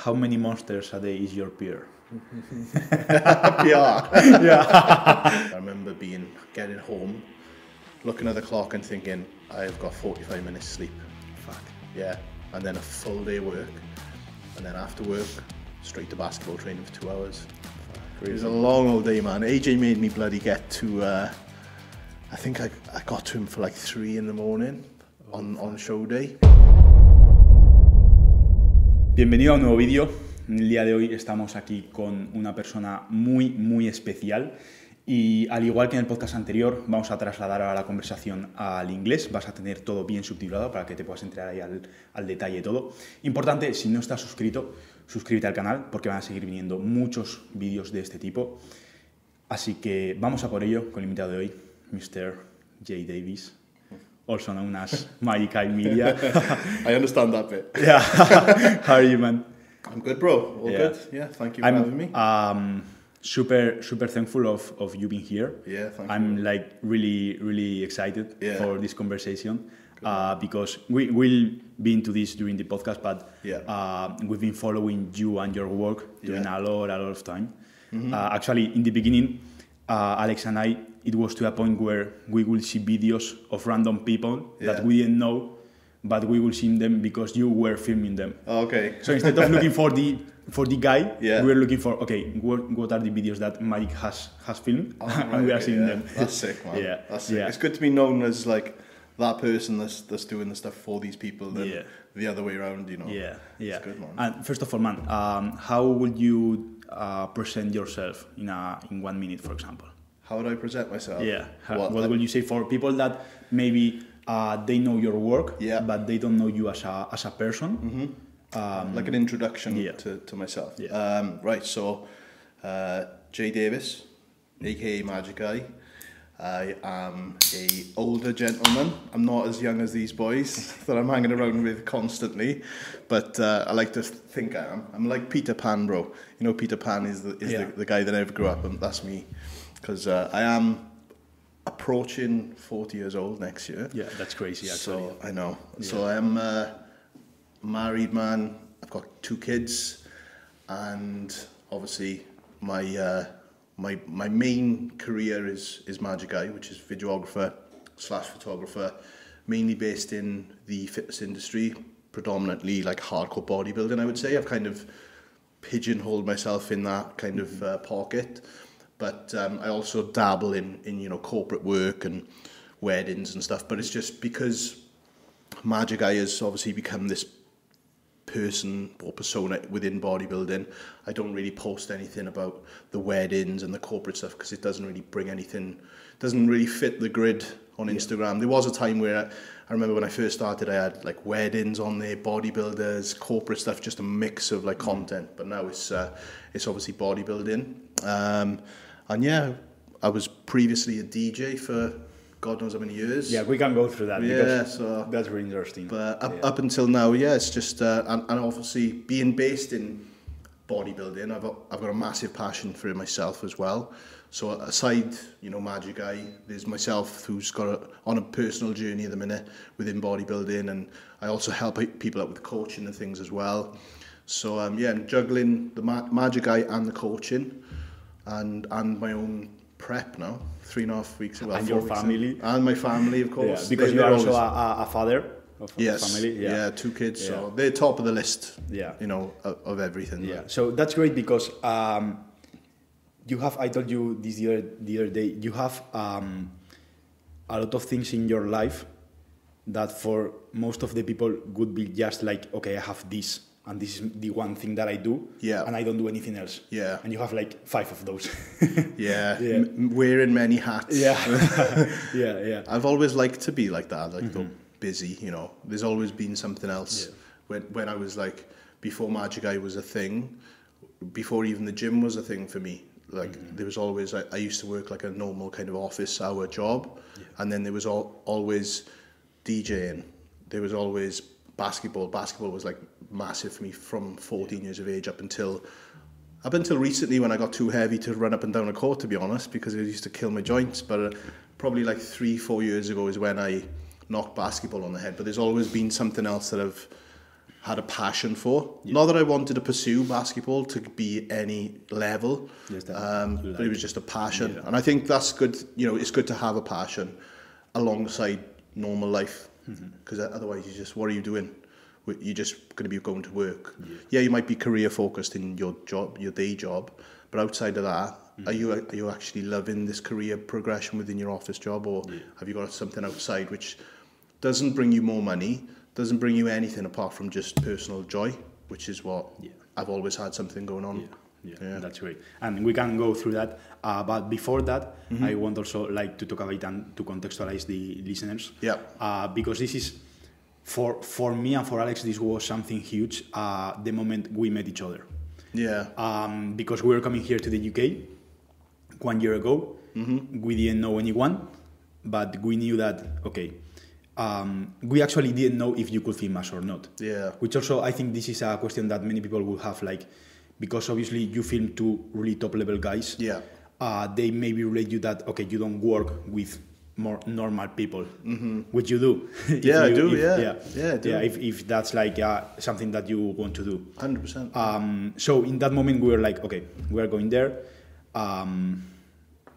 how many monsters a day is your peer? PR. Yeah. I remember getting home, looking at the clock and thinking, I've got 45 minutes sleep. Fuck. Yeah. And then a full day work. And then after work, straight to basketball training for 2 hours. It was a long old day, man. AJ made me bloody get to, I think I got to him for like 3 in the morning on show day. Bienvenido a un nuevo vídeo. En el día de hoy estamos aquí con una persona muy especial y al igual que en el podcast anterior vamos a trasladar ahora la conversación al inglés. Vas a tener todo bien subtitulado para que te puedas entrar ahí al detalle todo. Importante, si no estás suscrito, suscríbete al canal porque van a seguir viniendo muchos vídeos de este tipo. Así que vamos a por ello con el invitado de hoy, Mr. J. Davis, also known as Magic Eye Media. I understand that bit. Yeah. How are you, man? I'm good, bro. All good. Yeah, thank you for having me. I'm super thankful of you being here. Yeah, thank I'm you. like really excited for this conversation because we will be into this during the podcast, but we've been following you and your work during a lot of time. Mm-hmm. Actually, in the beginning, Alex and I, it was to a point where we will see videos of random people that we didn't know, but we will see them because you were filming them. Okay. So instead of looking for the guy, we were looking for what are the videos that Magic has filmed, and we are seeing them. That's sick, man. Yeah, that's sick. It's good to be known as like that person that's doing the stuff for these people than the other way around, you know. Yeah. It's good, man. And first of all, man, how would you present yourself in 1 minute, for example? How would I present myself? Yeah. What would you say for people that maybe they know your work, but they don't know you as a person? Mm-hmm. Like an introduction to myself. Yeah. Right, so Jay Davis, aka Magic Eye. I am a older gentleman. I'm not as young as these boys that I'm hanging around with constantly, but I like to think I am. I'm like Peter Pan, bro. You know, Peter Pan is the guy that never grew up, and that's me. Because I am approaching 40 years old next year. Yeah, that's crazy, actually. So, I know. Yeah. So I'm a married man. I've got 2 kids. And obviously my main career is Magic Eye, which is videographer / photographer, mainly based in the fitness industry, predominantly like hardcore bodybuilding, I would say. I've kind of pigeonholed myself in that kind of pocket. But I also dabble in you know, corporate work and weddings and stuff. But it's just because Magic Eye has obviously become this person or persona within bodybuilding. I don't really post anything about the weddings and the corporate stuff because it doesn't really bring anything, doesn't really fit the grid on Instagram. There was a time where I remember when I first started, I had like weddings on there, bodybuilders, corporate stuff, just a mix of like content. But now it's obviously bodybuilding. And yeah, I was previously a DJ for God knows how many years. Yeah, we can go through that because so that's really interesting. But up until now, it's just and obviously being based in bodybuilding, I've got a massive passion for it myself as well. So aside, you know, Magic Eye, there's myself who's on a personal journey at the minute within bodybuilding, and I also help people out with coaching and things as well. So I'm juggling the Magic Eye and the coaching. And my own prep now, 3.5 weeks ago. And your family. And my family, of course. Yeah, because you are also a father of a family. Yeah, 2 kids. Yeah. So they're top of the list, you know, of everything. Yeah, so that's great because you have, I told you this the other day, you have a lot of things in your life that for most of the people would be just like, okay, I have this. And this is the one thing that I do, and I don't do anything else. Yeah. And you have like 5 of those. Wearing many hats. Yeah. I've always liked to be like that, like busy, you know. There's always been something else. Yeah. When I was like, before Magic Eye was a thing, before even the gym was a thing for me, like there was always, I used to work like a normal kind of office hour job, and then there was always DJing. There was always basketball. Basketball was like massive for me from 14 years of age up until recently when I got too heavy to run up and down a court, to be honest, because it used to kill my joints. But probably like 3-4 years ago is when I knocked basketball on the head. But there's always been something else that had a passion for. Not that I wanted to pursue basketball to be any level, but it was just a passion. And I think that's good. You know, it's good to have a passion alongside normal life, because otherwise, what are you doing? You're just going to be going to work. Yeah, you might be career focused in your job, your day job, but outside of that, are you actually loving this career progression within your office job, or have you got something outside which doesn't bring you more money, doesn't bring you anything apart from just personal joy, which is what I've always had something going on. Yeah, that's great. And we can go through that. But before that, I want also like to talk about it and to contextualize the listeners. Because this is, for me and for Alex, this was something huge the moment we met each other. Because we were coming here to the UK 1 year ago. We didn't know anyone, but we knew that, okay, we actually didn't know if you could film us or not. Which also, I think this is a question that many people will have, like, because obviously you film two really top level guys. They maybe relate you that, okay, you don't work with more normal people, which you do. I do. If that's like something that you want to do. 100%. So in that moment we were like, okay, we are going there.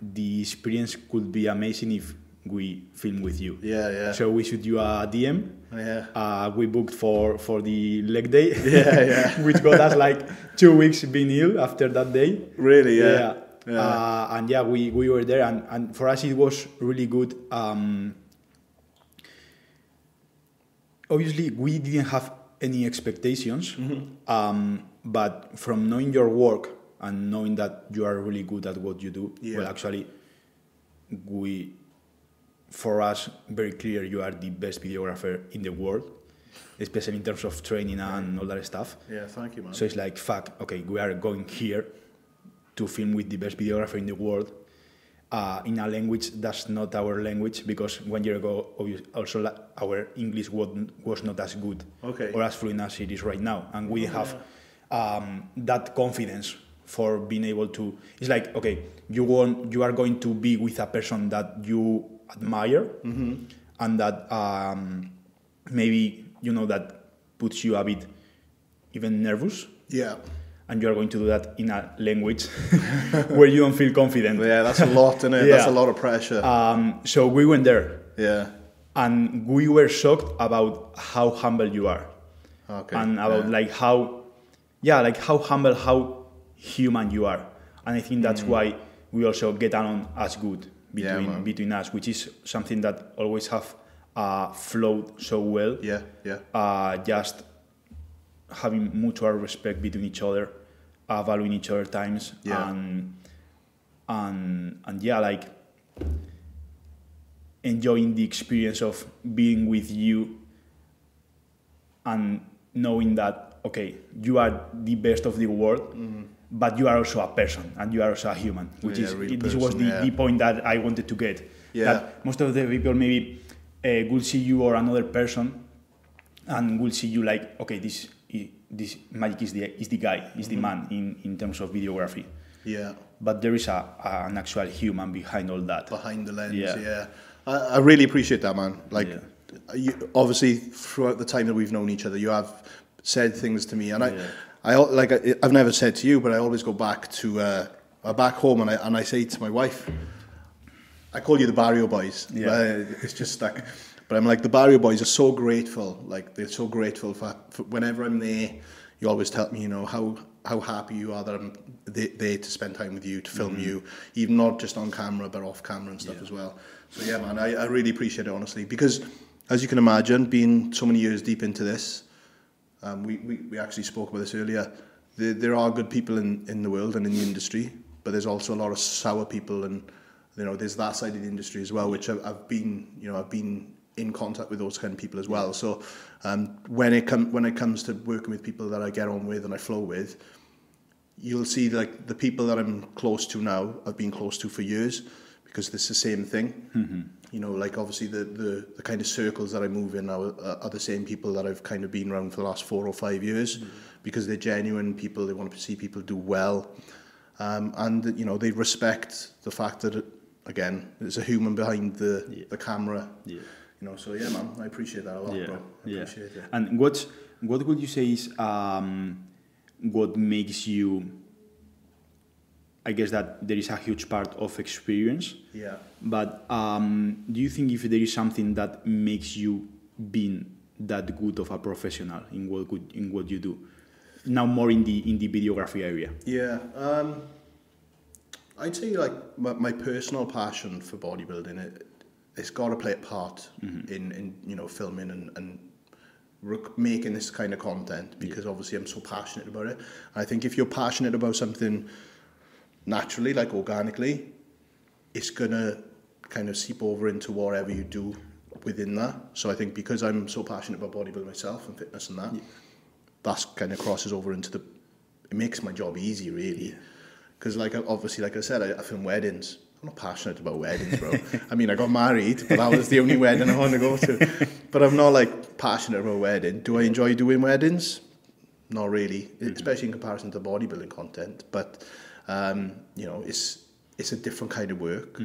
The experience could be amazing if we film with you. So we shoot you a DM. We booked for the leg day. Which got us like 2 weeks being ill after that day. Really? And we were there, and for us it was really good. Obviously we didn't have any expectations, but from knowing your work and knowing that you are really good at what you do, well, actually, for us, very clear you are the best videographer in the world, especially in terms of training and all that stuff. Thank you, man. So it's like, fuck, okay, we are going here to film with the best videographer in the world in a language that's not our language, because 1 year ago, also our English was not as good or as fluent as it is right now. And we have that confidence for being able to, it's like, okay, you are going to be with a person that you admire and that maybe, you know, that puts you a bit even nervous. And you are going to do that in a language where you don't feel confident. That's a lot, isn't it? That's a lot of pressure. So we went there. And we were shocked about how humble you are. And about like how humble, how human you are. And I think that's why we also get along as good between us, which is something that always have flowed so well. Just having mutual respect between each other, valuing each other times, and like enjoying the experience of being with you and knowing that, okay, you are the best of the world, but you are also a person and you are also a human, which is, this was the point that I wanted to get. That most of the people maybe will see you or another person and will see you like, okay, this Magic is the guy, is the man in terms of videography. But there is an actual human behind all that. Behind the lens, I really appreciate that, man. Like, you, obviously, throughout the time that we've known each other, you have said things to me, and I've never said to you, but I always go back to back home, and I say to my wife, I call you the Barrio Boys. It's just stuck. But I'm like, the Barrio Boys are so grateful. Like, they're so grateful for whenever I'm there. You always tell me, you know, how happy you are that I'm there to spend time with you, to film you, even not just on camera, but off camera and stuff as well. So yeah, man, I really appreciate it, honestly, because as you can imagine, being so many years deep into this, we actually spoke about this earlier. There are good people in the world and in the industry, but there's also a lot of sour people, and you know, there's that side of the industry as well, which I've been in contact with those kind of people as well. So when it comes to working with people that I get on with and I flow with, you'll see like the people that I'm close to now, I've been close to for years, because it's the same thing. You know, like obviously the kind of circles that I move in now are the same people that I've kind of been around for the last 4 or 5 years, because they're genuine people. They want to see people do well, and you know, they respect the fact that again, there's a human behind the camera. you know, so yeah, man, I appreciate that a lot, bro. I appreciate it. And what would you say is what makes you? I guess that there is a huge part of experience. Yeah. But do you think if there is something that makes you being that good of a professional in what you do? Now more in the videography area. Yeah. I'd say like my personal passion for bodybuilding, it's got to play a part in you know, filming and making this kind of content, because obviously I'm so passionate about it. I think if you're passionate about something naturally, like organically, it's gonna kind of seep over into whatever you do within that. So I think because I'm so passionate about bodybuilding myself and fitness and that, that's kind of crosses over into it makes my job easy, really. Because like obviously, like I said, I film weddings. I'm not passionate about weddings, bro. I mean, I got married, but that was the only wedding I wanted to go to. But I'm not like passionate about wedding. Do I enjoy doing weddings? Not really, especially in comparison to bodybuilding content. But you know, it's a different kind of work,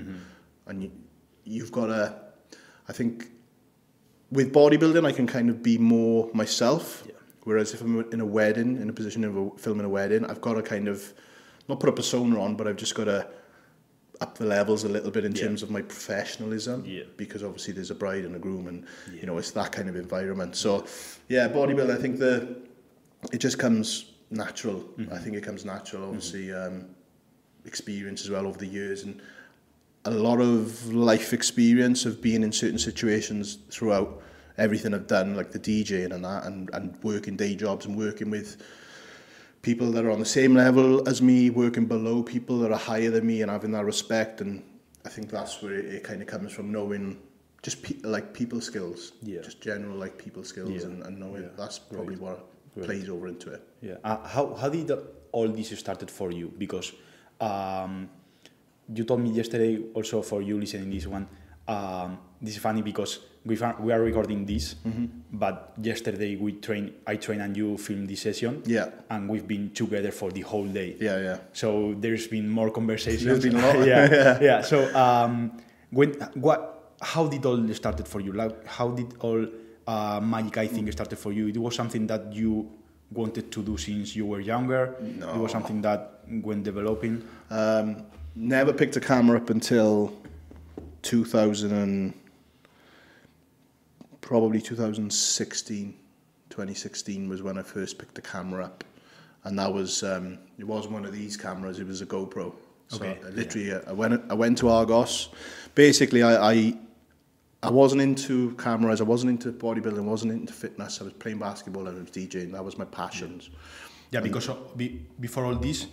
and you've got to. I think with bodybuilding, I can kind of be more myself. Whereas if I'm in a wedding, in a position of filming a wedding, I've got to kind of not put a persona on, but I've just got to up the levels a little bit in terms of my professionalism, because obviously there's a bride and a groom, and you know, it's that kind of environment. So yeah, bodybuilding, I think it just comes natural. I think it comes natural. Obviously, experience as well over the years, and a lot of life experience of being in certain situations throughout everything I've done, like the DJing and that, and working day jobs and working with people that are on the same level as me, working below people that are higher than me, and having that respect. And I think that's where it kind of comes from, knowing just like people skills, just general like people skills, and knowing that's probably what plays over into it. How did all this started for you? Because you told me yesterday, also for you listening this one, this is funny because we are recording this, but yesterday I trained and you filmed this session, and we've been together for the whole day. So there's been more conversations. There's been a lot. So how did all started for you? Like, how did all Magic Eye thing started for you? It was something that you wanted to do since you were younger? No. It was something that went developing? Never picked a camera up until 2016, 2016 was when I first picked the camera up, and that was it wasn't one of these cameras, it was a GoPro. So I literally I went to Argos. Basically, I wasn't into cameras, I wasn't into bodybuilding, I wasn't into fitness. I was playing basketball and I was DJing. That was my passions. Because before all this,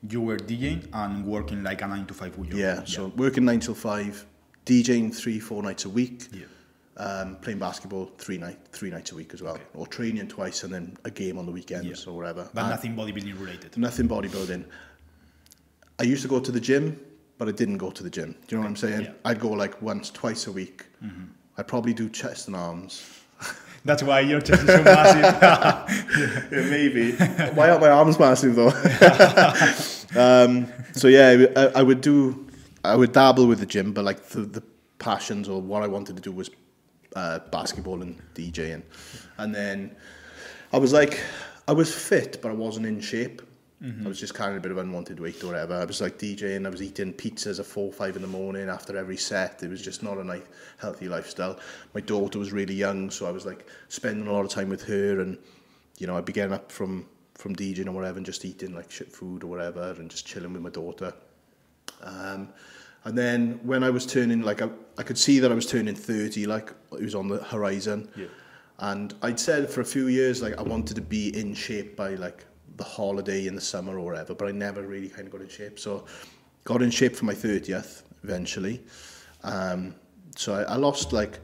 you were DJing and working like a 9 to 5 with you. So working 9 till 5, DJing 3-4 nights a week, playing basketball three nights a week as well, or training twice and then a game on the weekends or whatever. But nothing bodybuilding related. Nothing bodybuilding. I used to go to the gym, but I didn't go to the gym. Do you know what I'm saying? I'd go like once, twice a week. I'd probably do chest and arms. That's why your chest is so massive. Maybe. Why aren't my arms massive though? So yeah, I would dabble with the gym, but like the passions or what I wanted to do was basketball and DJing. And then I was fit, but I wasn't in shape. I was just carrying a bit of unwanted weight or whatever. I was like DJing, I was eating pizzas at 4 or 5 in the morning after every set. It was just not a nice, healthy lifestyle. My daughter was really young, so I was like spending a lot of time with her, and you know, I'd be getting up from DJing or whatever and just eating like shit food or whatever and just chilling with my daughter. And then when I was turning, like I could see that I was turning 30, like it was on the horizon. And I'd said for a few years, like I wanted to be in shape by like the holiday in the summer or whatever, but I never really kind of got in shape. So got in shape for my 30th eventually. So I lost like,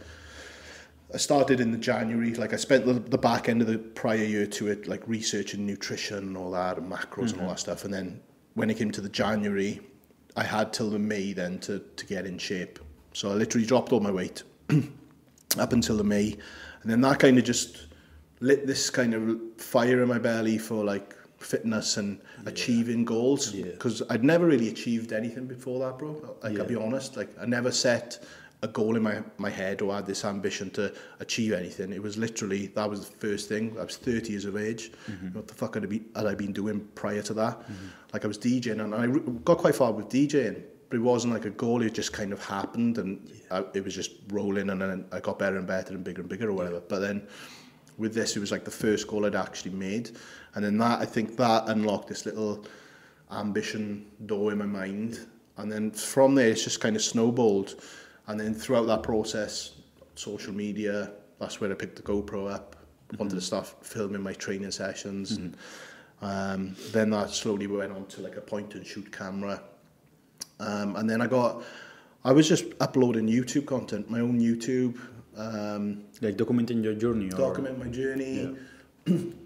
I started in the January, like I spent the back end of the prior year to it, like researching nutrition and all that and macros and all that stuff. And then when it came to the January, I had till the May then to get in shape. So I literally dropped all my weight up until the May. And then that kind of just lit this kind of fire in my belly for like fitness and achieving goals. Because I'd never really achieved anything before that, bro. Like I'll be honest, like I never set a goal in my head or had this ambition to achieve anything. It was literally, that was the first thing. I was 30 years of age. What the fuck had I been doing prior to that? Like I was DJing, and I got quite far with DJing, but it wasn't like a goal. It just kind of happened, and it was just rolling, and then I got better and better and bigger or whatever. But then with this, it was like the first goal I'd actually made. And then I think that unlocked this little ambition door in my mind. And then from there, it's just kind of snowballed. And then throughout that process, social media, that's where I picked the GoPro up. Wanted to start filming my training sessions. And then that slowly went on to like a point and shoot camera. And then I was just uploading YouTube content, my own YouTube. Like documenting your journey? Document my journey.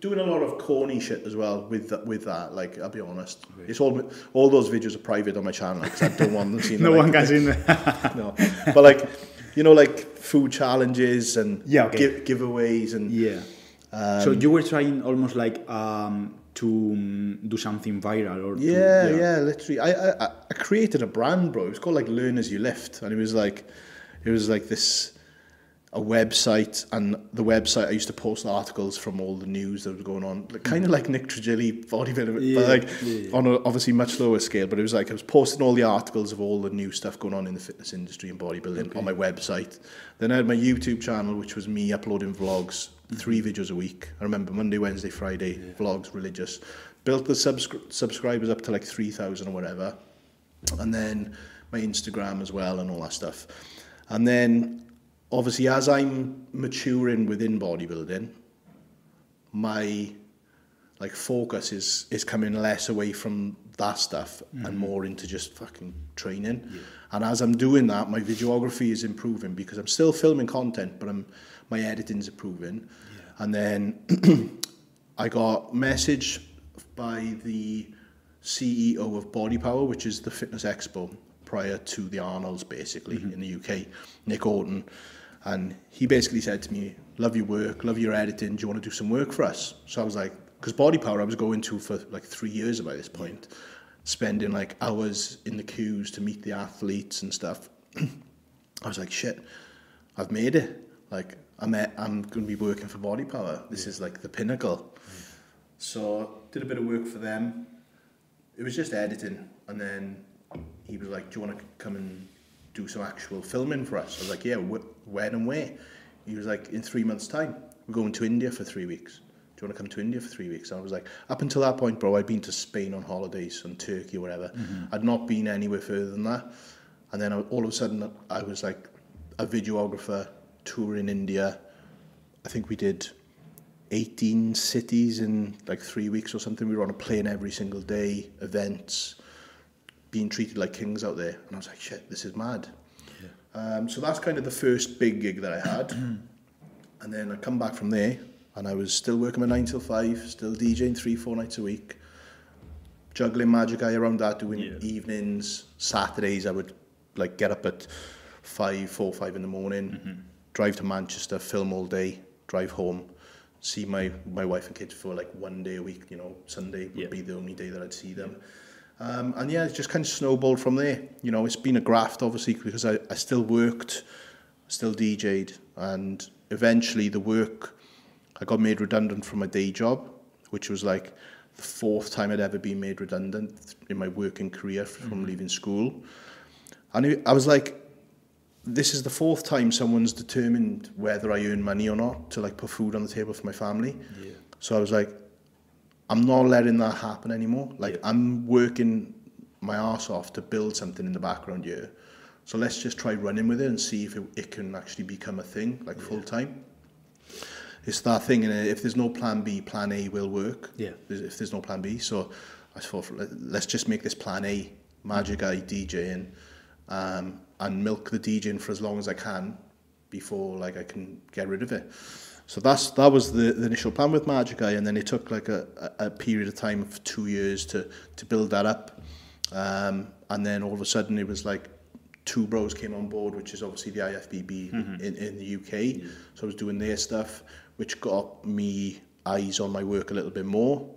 Doing a lot of corny shit as well with that, like, I'll be honest. Right. It's all those videos are private on my channel because I don't want them seen. No one can see them. No. But like, you know, like food challenges and giveaways and... so you were trying almost like to do something viral or literally. I created a brand, bro. It was called like Learn As You Lift, and it was like a website, and the website I used to post articles from all the news that was going on, like, kind of like Nick Trigilli bodybuilder, but like on a obviously much lower scale. But it was like I was posting all the articles of all the new stuff going on in the fitness industry and bodybuilding on my website. Then I had my YouTube channel, which was me uploading vlogs, 3 videos a week. I remember Monday, Wednesday, Friday vlogs, religious. Built the subscribers up to like 3,000 or whatever, and then my Instagram as well and all that stuff. And then obviously, as I'm maturing within bodybuilding, my like focus is coming less away from that stuff and more into just fucking training. And as I'm doing that, my videography is improving because I'm still filming content, but my editing's improving. And then I got message by the CEO of Body Power, which is the fitness expo prior to the Arnold's, basically, in the UK, Nick Orton. And he basically said to me, love your work, love your editing, do you want to do some work for us? So I was like, because Body Power I was going to for like 3 years by this point, spending like hours in the queues to meet the athletes and stuff. I was like, shit, I've made it. Like, I'm going to be working for Body Power. This is like the pinnacle. So did a bit of work for them. It was just editing. And then he was like, do you want to come and do some actual filming for us? I was like, yeah, when and where? He was like, in 3 months' time, we're going to India for 3 weeks. Do you want to come to India for 3 weeks? And I was like, up until that point, bro, I'd been to Spain on holidays and Turkey or whatever. I'd not been anywhere further than that. And then all of a sudden, I was like a videographer touring India. I think we did 18 cities in like 3 weeks or something. We were on a plane every single day, events, being treated like kings out there. And I was like, shit, this is mad. So that's kind of the first big gig that I had. And then I come back from there, and I was still working my 9 till 5, still DJing 3-4 nights a week, juggling Magic Eye around that, doing evenings. Saturdays I would like get up at 4-5 in the morning, drive to Manchester, film all day, drive home, see my wife and kids for like 1 day a week. You know, Sunday would be the only day that I'd see them. And yeah, it just kind of snowballed from there. You know, it's been a graft, obviously, because I still worked, still DJ'd, and eventually the work, I got made redundant from my day job, which was like the 4th time I'd ever been made redundant in my working career from leaving school. And I was like, this is the 4th time someone's determined whether I earn money or not to like put food on the table for my family. So I was like, I'm not letting that happen anymore. Like, I'm working my arse off to build something in the background here. So let's just try running with it and see if it can actually become a thing, like full time. It's that thing, and if there's no plan B, plan A will work. If there's no plan B. So I thought, let's just make this plan A, Magic Eye DJing, and milk the DJing for as long as I can before like I can get rid of it. So that was the initial plan with Magic Eye, and then it took like a period of time of 2 years to build that up. And then all of a sudden it was like 2 Bros came on board, which is obviously the IFBB in the UK. So I was doing their stuff, which got me eyes on my work a little bit more.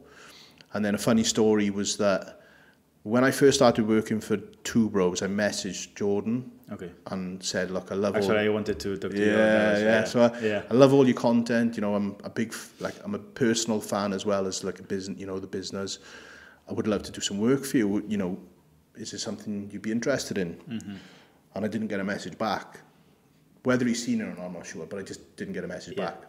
And then a funny story was that when I first started working for 2 Bros, I messaged Jordan, Okay. and said, look, I love all... Actually, I wanted to talk to you Yeah, about yeah. that. So I love all your content. You know, I'm a big, I'm a personal fan as well as like a business, you know, the business. I would love to do some work for you. You know, is there something you'd be interested in? Mm-hmm. And I didn't get a message back. Whether he's seen it or not, I'm not sure, but I just didn't get a message back.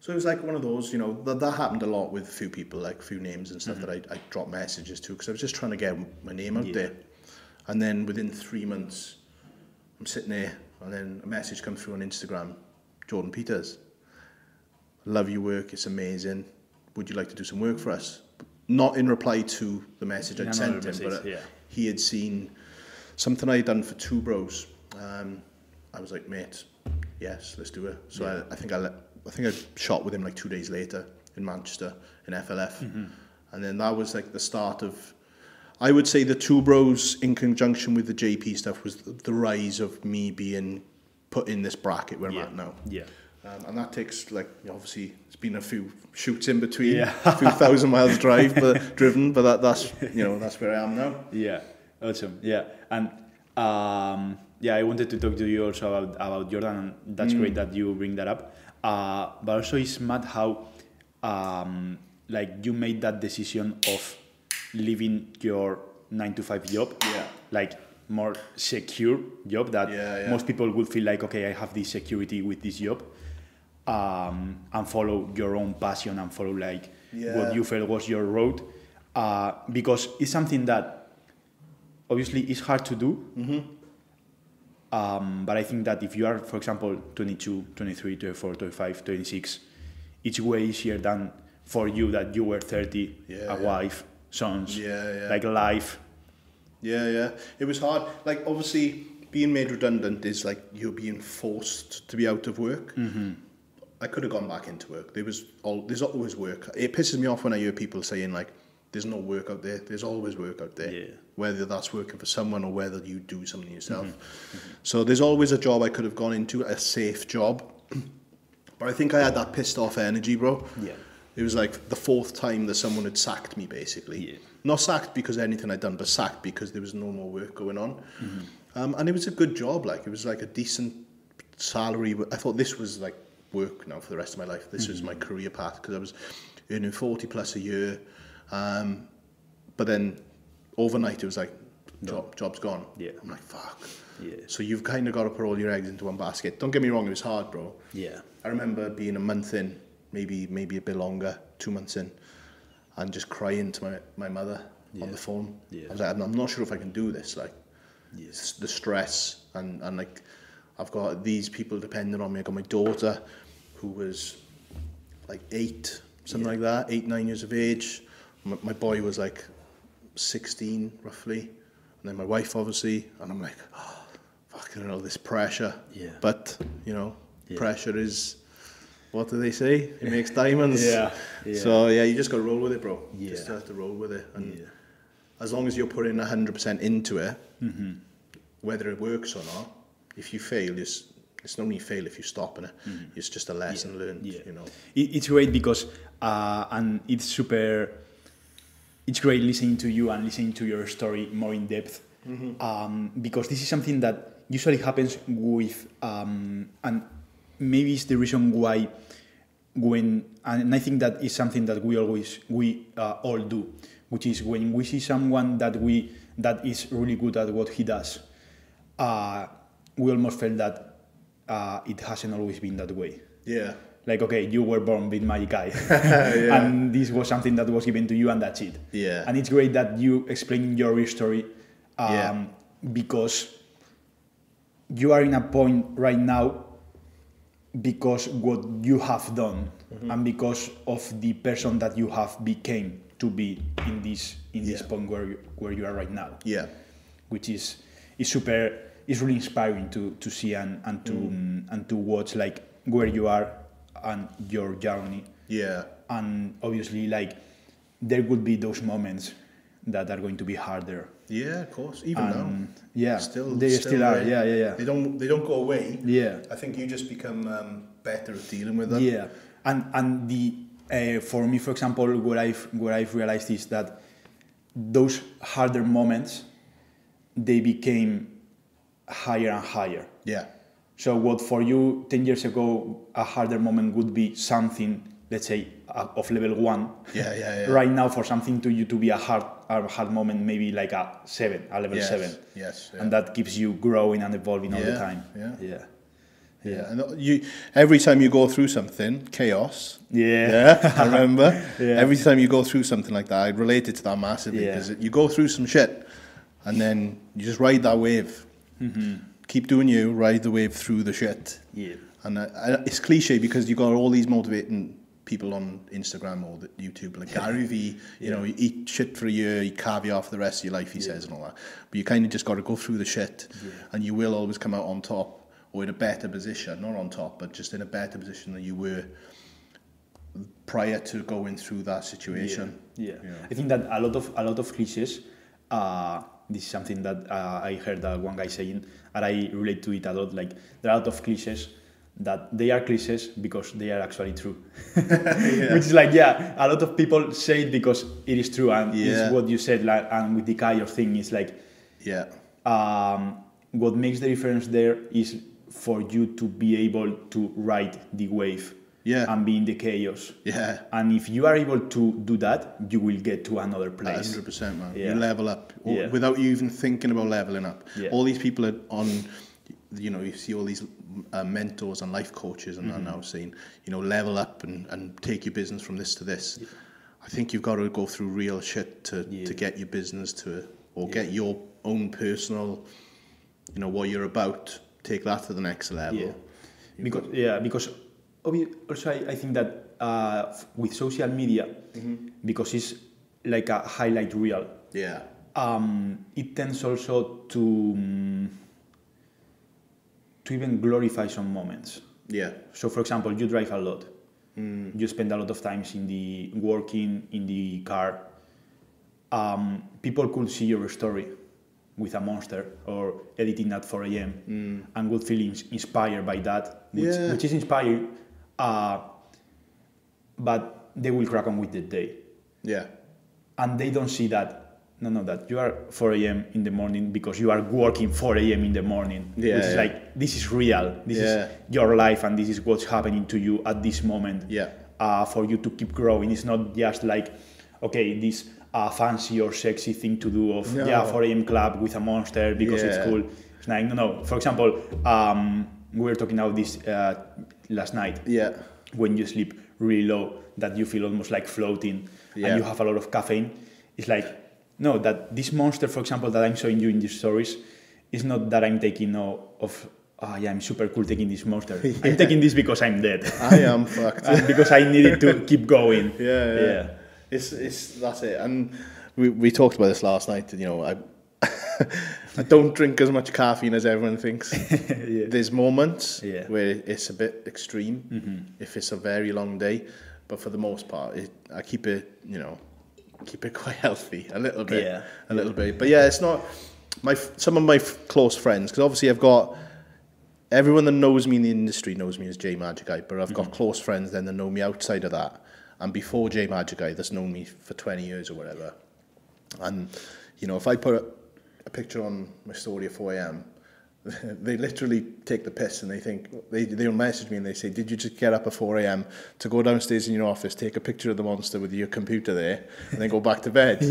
So it was like one of those, you know, that happened a lot with a few people, like a few names and stuff that I dropped messages to, because I was just trying to get my name out there. And then within 3 months, I'm sitting there, and then a message comes through on Instagram, Jordan Peters, love your work, it's amazing, would you like to do some work for us? Not in reply to the message I'd sent him, but he had seen something I'd done for Two Bros. I was like, mate, yes, let's do it. So I think I shot with him like 2 days later in Manchester in FLF. And then that was like the start of, I would say the Two Bros in conjunction with the JP stuff was the rise of me being put in this bracket where I'm at now. And that takes, like, obviously it's been a few shoots in between, a few thousand miles driven, but that's, you know, that's where I am now. Yeah, awesome. Yeah, and I wanted to talk to you also about Jordan, and that's great that you bring that up. But also it's mad how like you made that decision of leaving your 9-to-5 job, like more secure job that most people would feel like, okay, I have this security with this job, and follow your own passion and follow like what you felt was your road, because it's something that obviously is hard to do. But I think that if you are, for example, 22, 23, 24, 25, 26, it's way easier than for you that you were 30, a wife, sons, like life. It was hard. Like, obviously, being made redundant is like you're being forced to be out of work. I could have gone back into work. There's always work. It pisses me off when I hear people saying, like, there's no work out there. There's always work out there. Whether that's working for someone or whether you do something yourself. So there's always a job I could have gone into, a safe job. But I think I had that pissed off energy, bro. It was like the 4th time that someone had sacked me, basically. Not sacked because of anything I'd done, but sacked because there was no more work going on. And it was a good job. Like, it was like a decent salary. I thought this was like work now for the rest of my life. This was my career path, because I was earning 40 plus a year. But then overnight it was like, job's gone. I'm like, fuck. So you've kind of got to put all your eggs into one basket. Don't get me wrong, it was hard, bro. I remember being a month in, maybe a bit longer, 2 months in, and just crying to my mother on the phone. I was like, I'm not sure if I can do this. Like, the stress and like, I've got these people depending on me. I got my daughter, who was like 8, something like that, 8, 9 years of age. My boy was like 16 roughly, and then my wife obviously, and I'm like, oh, fucking hell, this pressure. But you know, pressure is, what do they say? It makes diamonds. So you just got to roll with it, bro. Just have to roll with it, and as long as you're putting 100% into it, whether it works or not, if you fail, it's not only fail if you stop in it. It's just a lesson learned. You know, it's great because and it's great listening to you and listening to your story more in depth, because this is something that usually happens with, and maybe it's the reason why and I think that is something that we all do, which is when we see someone that is really good at what he does, we almost feel that it hasn't always been that way. Like, okay, you were born with magic eye, and this was something that was given to you, and that's it. And it's great that you explain your story, because you are in a point right now because what you have done, and because of the person that you have became to be in this point where you are right now. Which is super. It's really inspiring to see and to watch, like, where you are and your journey. And obviously, like, there would be those moments that are going to be harder. Of course. Even now. They still are. They don't go away. I think you just become better at dealing with them. And the for me, for example, what I've realized is that those harder moments, they became higher and higher. Yeah. So what for you 10 years ago a harder moment would be something, let's say, of level 1. Yeah. Right now, for something to you to be a hard moment, maybe like a level 7. Yes. Yeah. And that keeps you growing and evolving all the time. Yeah. And every time you go through something, chaos. Yeah. I remember. Yeah. Every time you go through something like that, I related to that massively, because you go through some shit, and then you just ride that wave. Keep doing you, ride the wave through the shit. Yeah. And it's cliche, because you got all these motivating people on Instagram or YouTube, like Gary Vee, you know, you eat shit for a year, you caviar for the rest of your life, he says, and all that. But you kind of just got to go through the shit, and you will always come out on top, or in a better position, not on top, but just in a better position than you were prior to going through that situation. Yeah. You know? I think that a lot of cliches. This is something that I heard one guy saying, and I relate to it a lot. Like, there are a lot of cliches that they are cliches because they are actually true. Which is like, a lot of people say it because it is true, and it's what you said. Like, and with the chaos thing, it's like, what makes the difference there is for you to be able to ride the wave. And be in the chaos. And if you are able to do that, you will get to another place. 100%, man. You level up without you even thinking about leveling up. All these people are on, you know, you see all these mentors and life coaches and are now saying, you know, level up and take your business from this to this. I think you've got to go through real shit to get your business to, or get your own personal, you know, what you're about, take that to the next level. Because also, I think that with social media, because it's like a highlight reel, it tends also to even glorify some moments. So, for example, you drive a lot. You spend a lot of times working in the car. People could see your story with a monster or editing at 4 a.m. and would feel inspired by that, which is inspiring. But they will crack on with the day. And they don't see that, that you are 4 a.m. in the morning because you are working 4 a.m. in the morning. Which is like, this is real. This is your life, and this is what's happening to you at this moment. For you to keep growing. It's not just like, okay, this fancy or sexy thing to do of 4 a.m. club with a monster because it's cool. It's like, no. For example, we were talking about this last night. When you sleep really low, that you feel almost like floating, and you have a lot of caffeine. It's like, no, that this monster, for example, that I'm showing you in these stories, is not that I'm taking I'm super cool taking this monster. I'm taking this because I'm dead. I am fucked. And because I needed to keep going. It's that's it. And we talked about this last night. You know, I don't drink as much caffeine as everyone thinks. There's moments where it's a bit extreme if it's a very long day, but for the most part, I keep it, keep it quite healthy, a little bit. But it's not some of my close friends, because obviously I've got everyone that knows me in the industry knows me as J Magic Eye, but I've got close friends then that know me outside of that, and before J Magic Eye that's known me for 20 years or whatever. And if I put a picture on my story at 4 a.m, they literally take the piss, and they think they'll message me and they say, did you just get up at 4 a.m. to go downstairs in your office, take a picture of the monster with your computer there, and then go back to bed?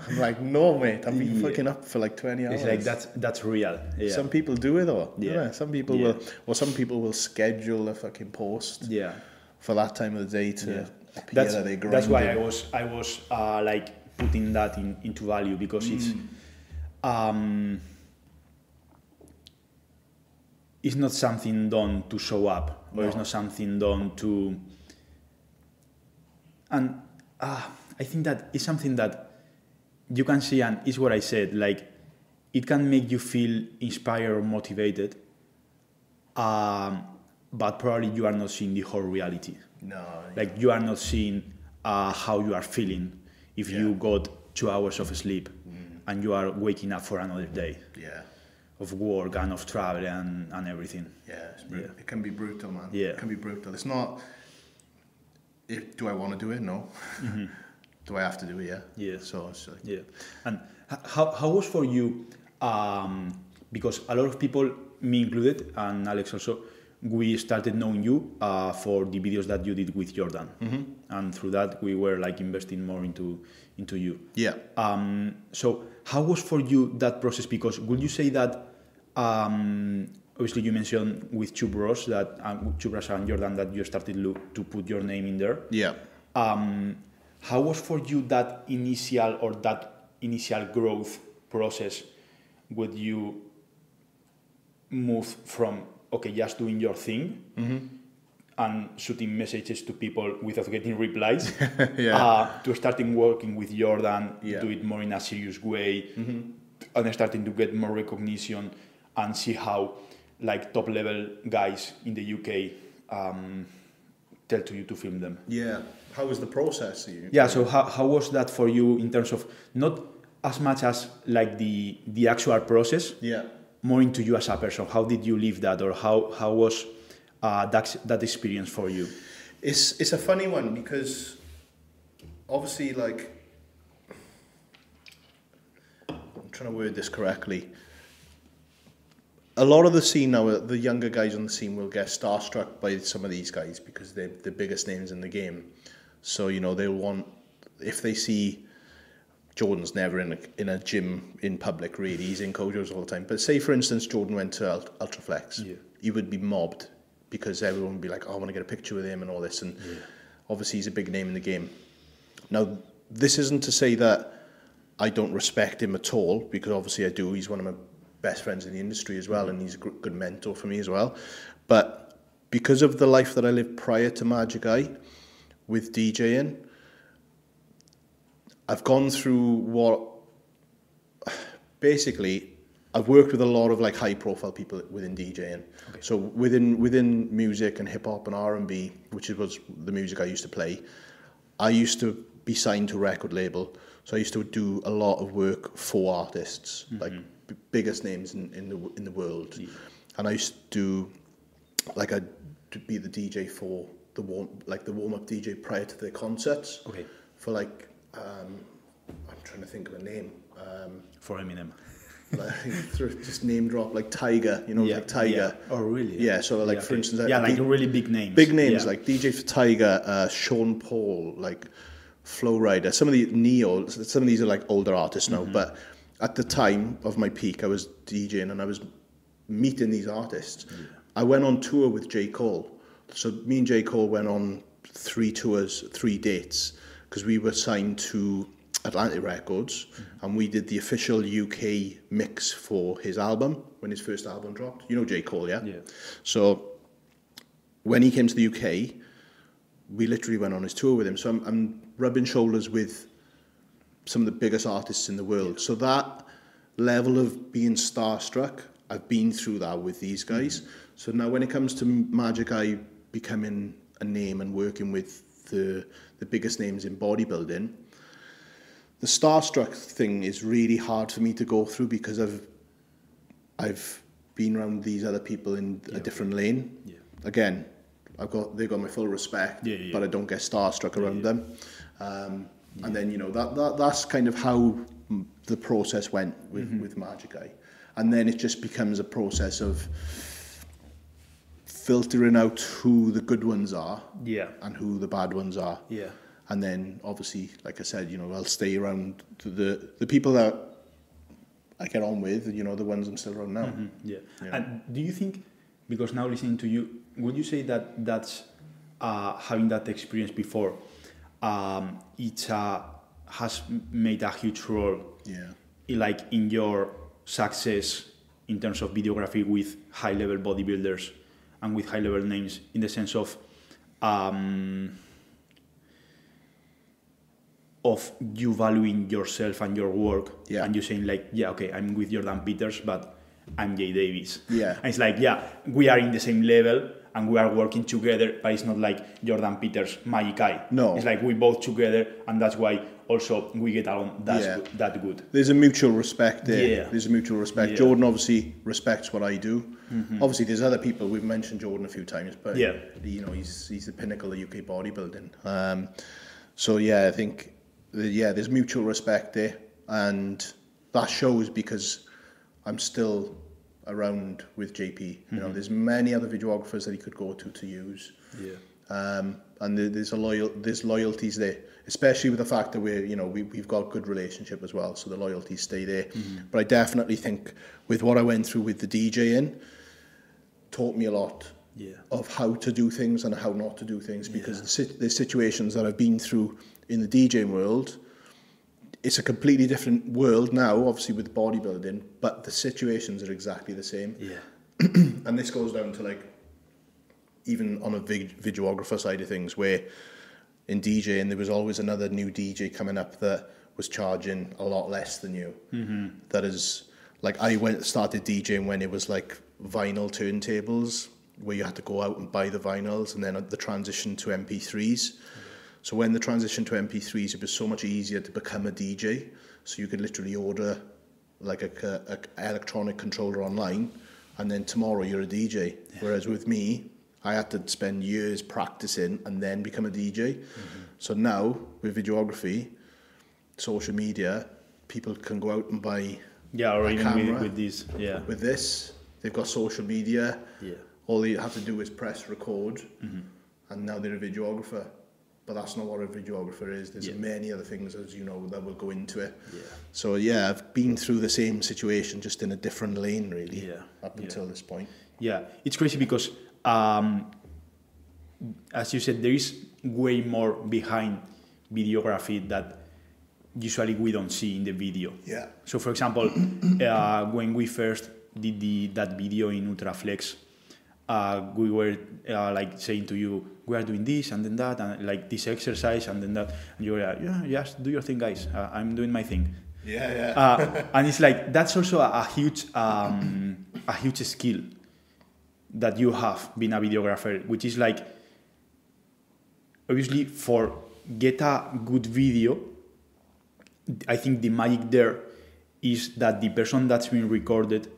I'm like, no, mate, I've been fucking up for like 20 hours. It's like that's real. Some people do it though. Some people will, or some people will schedule a fucking post for that time of the day to appear that they grind. That's why I was like putting that into value, because it's not something done to show up, or it's not something done to... And I think that it's something that you can see, and it's what I said, like, it can make you feel inspired or motivated, but probably you are not seeing the whole reality. Like, you are not seeing how you are feeling if you got 2 hours of sleep and you are waking up for another day. Of work and of travel and everything. It can be brutal, man. It can be brutal. It's not, do I want to do it? No. Do I have to do it? So it's like... And how was for you because a lot of people, me included, and Alex also, we started knowing you for the videos that you did with Jordan, and through that we were like investing more into you. Yeah. So how was for you that process? Because would you say that obviously you mentioned with Chubros that Chubras and Jordan that you started to put your name in there. Yeah. How was for you that initial growth process? Would you move from just doing your thing and shooting messages to people without getting replies to starting working with Jordan, do it more in a serious way, and starting to get more recognition and see how like top level guys in the UK tell to you to film them? Yeah. How was the process? So how was that for you in terms of not as much as like the actual process, more into you as a person? How did you live that, or how was that experience for you? It's a funny one because obviously, like, I'm trying to word this correctly. A lot of the scene now, the younger guys on the scene will get starstruck by some of these guys because they're the biggest names in the game. So, you know, they'll want, if they see Jordan's never in a gym in public, really, he's in Kojos all the time. But say, for instance, Jordan went to Ultraflex, he would be mobbed because everyone would be like, oh, I want to get a picture with him and all this. And obviously he's a big name in the game. Now, this isn't to say that I don't respect him at all, because obviously I do. He's one of my best friends in the industry as well, and he's a good mentor for me as well. But because of the life that I lived prior to Magic Eye with DJing, I've gone through what basically I've worked with a lot of like high profile people within DJing. Okay. So within music and hip hop and R&B, which was the music I used to play, I used to be signed to a record label. So I used to do a lot of work for artists, like biggest names in the world. Yeah. And I used to do, like, I'd be the DJ for the warm-up DJ prior to their concerts. Okay. For like, I'm trying to think of a name. For Eminem. Like, just name drop, like Tiger, you know, like Tiger. Yeah. Oh, really? Yeah, so like, for instance... like really big names. Big names, like DJ for Tiger, Sean Paul, like Flow Rider. Some of these are like older artists now, but at the time of my peak, I was DJing and I was meeting these artists. Yeah. I went on tour with J. Cole. So me and J. Cole went on 3 tours, 3 dates, because we were signed to Atlantic Records, and we did the official UK mix for his album, when his first album dropped. You know J. Cole, yeah? Yeah. So when he came to the UK, we literally went on his tour with him. So I'm rubbing shoulders with some of the biggest artists in the world. So that level of being starstruck, I've been through that with these guys. So now when it comes to Magic Eye becoming a name and working with the biggest names in bodybuilding, the starstruck thing is really hard for me to go through, because I've been around these other people in a different lane. Yeah. Again, they've got my full respect, but I don't get starstruck around them. And then, you know, that's kind of how the process went with Magic Eye. And then it just becomes a process of filtering out who the good ones are and who the bad ones are. Yeah. And then, obviously, like I said, you know, I'll stay around to the people that I get on with, you know, the ones I'm still around now. Yeah. And do you think, because now listening to you, would you say that that's having that experience before, it has made a huge role in your success in terms of videography with high-level bodybuilders and with high-level names, in the sense of you valuing yourself and your work, and you saying like, I'm with Jordan Peters, but I'm Jay Davis. Yeah. And it's like, we are in the same level and we are working together, but it's not like Jordan Peters, Magic Eye. No. It's like we both together, and that's why also we get along that good. There's a mutual respect there. Yeah. There's a mutual respect. Yeah. Jordan obviously respects what I do. Obviously there's other people, we've mentioned Jordan a few times, but you know, he's the pinnacle of UK bodybuilding. So I think there's mutual respect there, and that shows because I'm still around with JP. You know, there's many other videographers that he could go to use. Yeah. And there's loyalties there, especially with the fact that we've got a good relationship as well, so the loyalties stay there. But I definitely think with what I went through with the DJing, taught me a lot of how to do things and how not to do things, because the situations that I've been through in the DJing world, it's a completely different world now, obviously with bodybuilding, but the situations are exactly the same. Yeah. And this goes down to like, even on a videographer side of things, where in DJing there was always another new DJ coming up that was charging a lot less than you. That is, like, I started DJing when it was like vinyl turntables, where you had to go out and buy the vinyls, and then the transition to MP3s. So when the transition to MP3s, it was so much easier to become a DJ. So you could literally order like a electronic controller online, and then tomorrow you're a DJ. Whereas with me, I had to spend years practicing and then become a DJ. So now with videography, social media, people can go out and buy or a even camera. with this. Yeah. With this, they've got social media. Yeah. All they have to do is press record, and now they're a videographer. But that's not what a videographer is. There's many other things, as you know, that will go into it. So yeah, I've been through the same situation, just in a different lane, really, up until this point. Yeah, it's crazy because, as you said, there is way more behind videography that usually we don't see in the video. Yeah. So, for example, when we first did that video in Ultraflex, we were like saying to you, we are doing this and then that, and like this exercise and then that, and you were like, just do your thing, guys. I'm doing my thing. And it's like, that's also a huge skill that you have being a videographer, which is like, obviously, for get a good video, I think the magic there is that the person that's being recorded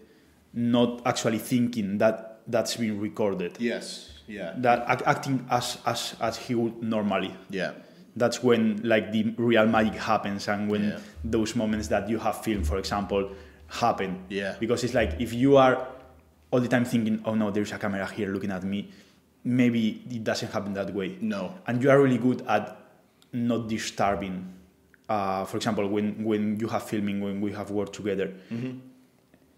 not actually thinking that that's being recorded. Yes. Yeah. That acting as he would normally. Yeah. That's when like the real magic happens, and when those moments that you have filmed, for example, happen. Yeah. Because it's like, if you are all the time thinking, oh no, there's a camera here looking at me, maybe it doesn't happen that way. No. And you are really good at not disturbing. For example, when you have filming, when we have worked together,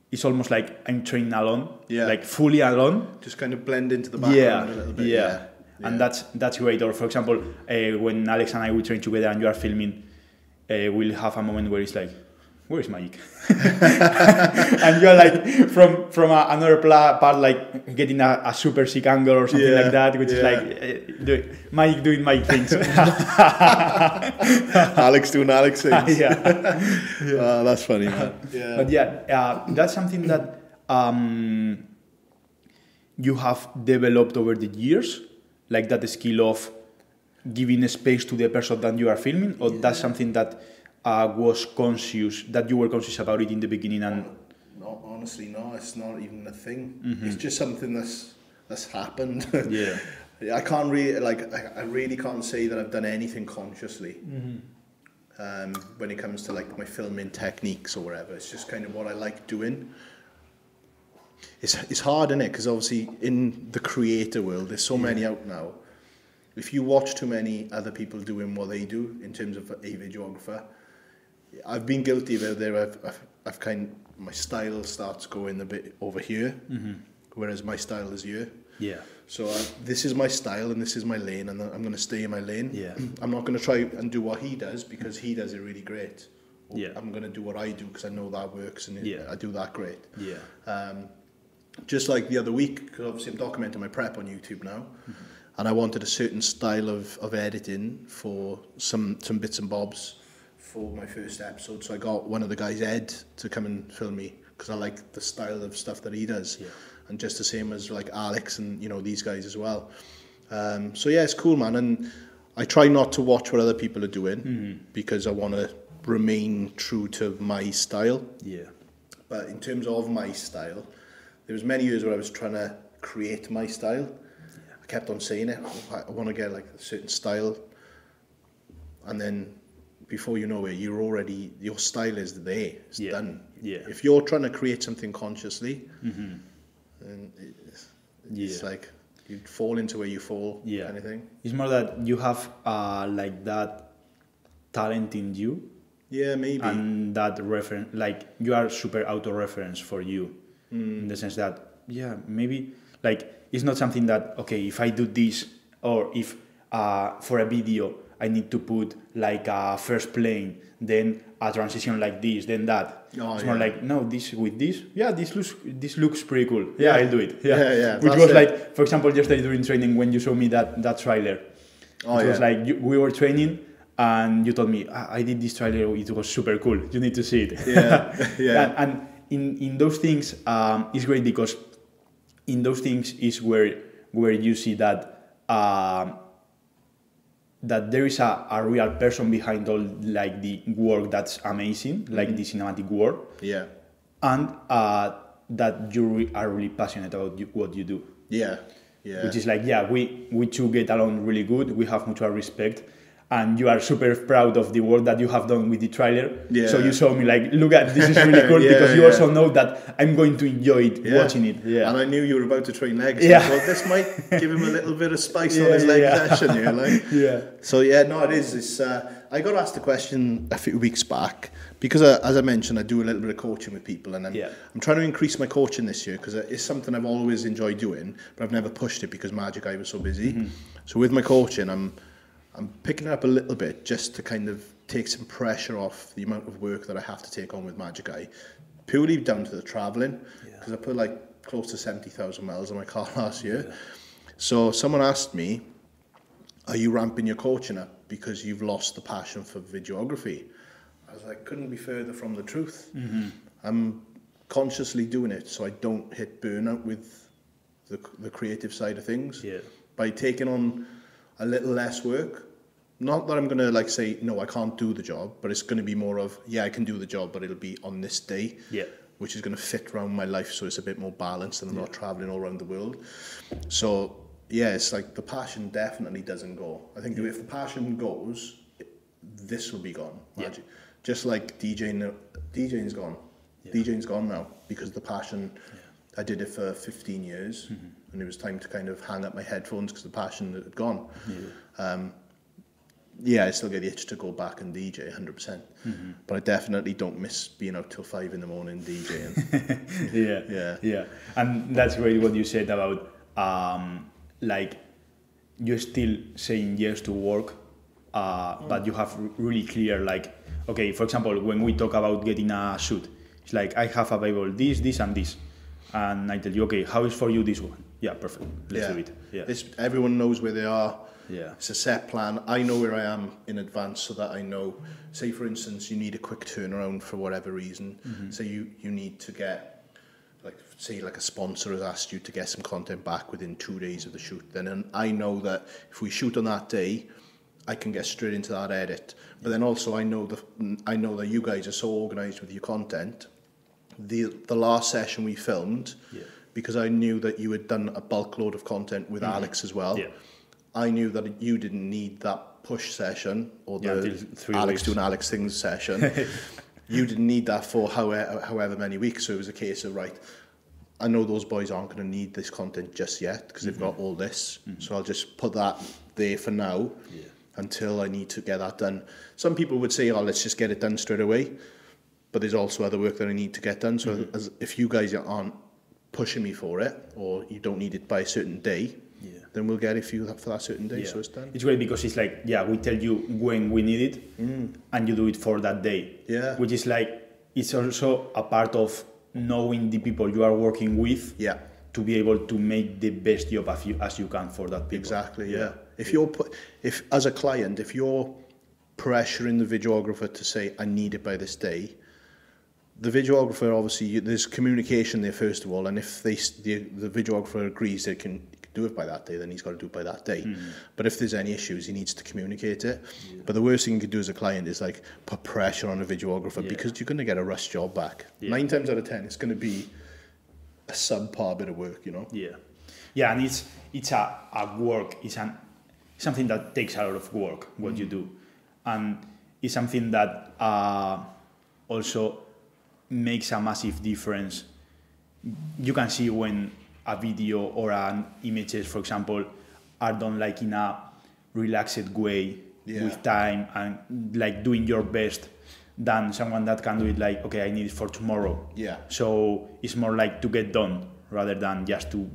it's almost like I'm training alone, like fully alone. Just kind of blend into the background a little bit. Yeah. And that's great. Or for example, when Alex and I will train together and you are filming, we'll have a moment where it's like, where is Mike? And you're like from another part, like getting a super sick angle or something like that, which is like Mike doing Mike things. Alex doing Alex things. That's funny, man. But that's something that you have developed over the years, like that skill of giving space to the person that you are filming, or that's something that was conscious, that you were conscious about it in the beginning? And no, honestly, no, it's not even a thing. It's just something that's happened. I can't really, I really can't say that I've done anything consciously. When it comes to like my filming techniques or whatever, it's just kind of what I like doing. It's hard, isn't it? Because obviously in the creator world, there's so many out now. If you watch too many other people doing what they do in terms of a videographer, I've been guilty of it there. I've my style starts going a bit over here, whereas my style is here. Yeah. So this is my style and this is my lane, and I'm going to stay in my lane. Yeah. I'm not going to try and do what he does because he does it really great. Yeah. I'm going to do what I do because I know that works and I do that great. Yeah. Just like the other week, because obviously I'm documenting my prep on YouTube now, and I wanted a certain style of editing for some bits and bobs for my first episode. So I got one of the guys, Ed, to come and film me because I like the style of stuff that he does. Yeah. And just the same as like Alex and, you know, these guys as well. So yeah, it's cool, man. And I try not to watch what other people are doing because I want to remain true to my style. Yeah. But in terms of my style, there was many years where I was trying to create my style. Yeah. I kept on saying it. I want to get like a certain style. And then before you know it, your style is there, it's done. Yeah. If you're trying to create something consciously, then it's like you fall into where you fall, kind of thing. It's more that you have like that talent in you. Yeah, maybe. And that reference, like you are super auto-reference for you, in the sense that, maybe like it's not something that, okay, if I do this, or if for a video I need to put like a first plane, then a transition like this, then that. It's more like, no, this with this, this looks pretty cool. Yeah, I'll do it. Yeah. Which was like, for example, yesterday during training when you showed me that trailer. It was like we were training. And you told me, I did this trailer, it was super cool. You need to see it. Yeah. And in those things, it's great because in those things is where you see that that there is a real person behind all like the work that's amazing, like the cinematic work. Yeah. And that you are really passionate about what you do. Yeah. Which is like, we two get along really good. We have mutual respect. And you are super proud of the work that you have done with the trailer. Yeah. So you show me like, look at, this is really cool, because you also know that I'm going to enjoy it, watching it. Yeah. And I knew you were about to train legs. Yeah. So this might give him a little bit of spice on his leg session. Like. So no, it is. It's, I got asked a question a few weeks back because, as I mentioned, I do a little bit of coaching with people, and I'm trying to increase my coaching this year because it's something I've always enjoyed doing, but I've never pushed it because Magic Eye was so busy. So with my coaching, I'm picking it up a little bit just to kind of take some pressure off the amount of work that I have to take on with Magic Eye, purely down to the travelling, because I put like close to 70,000 miles on my car last year. So someone asked me, are you ramping your coaching up because you've lost the passion for videography? I was like, couldn't be further from the truth. I'm consciously doing it so I don't hit burnout with the creative side of things. By taking on a little less work. Not that I'm going to like say, no, I can't do the job, but it's going to be more of, I can do the job, but it'll be on this day, which is going to fit around my life, so it's a bit more balanced and I'm not traveling all around the world. So, it's like the passion definitely doesn't go. I think if the passion goes, this will be gone. Just like DJing's gone. DJing's gone now because the passion, I did it for 15 years and it was time to kind of hang up my headphones because the passion had gone. I still get the itch to go back and DJ 100%. But I definitely don't miss being out till 5 in the morning DJing. And that's great what you said about like you're still saying yes to work, but you have really clear, like, okay, for example, when we talk about getting a shoot, it's like I have available this and this, and I tell you, okay, how is for you this one? Yeah, perfect, let's do it. Everyone knows where they are. It's a set plan. I know where I am in advance so that I know, say for instance, you need a quick turnaround for whatever reason. Say you need to get, like a sponsor has asked you to get some content back within 2 days of the shoot. Then I know that if we shoot on that day, I can get straight into that edit. But then also I know that you guys are so organised with your content. The last session we filmed, because I knew that you had done a bulk load of content with Alex as well. I knew that you didn't need that push session or the Alex doing Alex things session. You didn't need that for however many weeks. So it was a case of, right, I know those boys aren't going to need this content just yet because they've got all this. So I'll just put that there for now until I need to get that done. Some people would say, let's just get it done straight away. But there's also other work that I need to get done. So if you guys aren't pushing me for it, or you don't need it by a certain day, then we'll get it for you for that certain day, so it's done. It's great because it's like, we tell you when we need it, and you do it for that day. Which is like, it's also a part of knowing the people you are working with, to be able to make the best job as you can for that people. Exactly, If as a client, if you're pressuring the videographer to say, I need it by this day, the videographer, obviously, there's communication there first of all, and if the videographer agrees they can do it by that day, then he's got to do it by that day. But if there's any issues, he needs to communicate it. But the worst thing you can do as a client is like put pressure on a videographer because you're going to get a rush job back. 9 times out of 10, it's going to be a subpar bit of work, you know? And it's a work, it's something that takes a lot of work, what you do. And is something that also makes a massive difference. You can see when a video or an images, for example, are done like in a relaxed way with time and like doing your best than someone that can do it like, okay, I need it for tomorrow. Yeah. So it's more like to get done rather than just to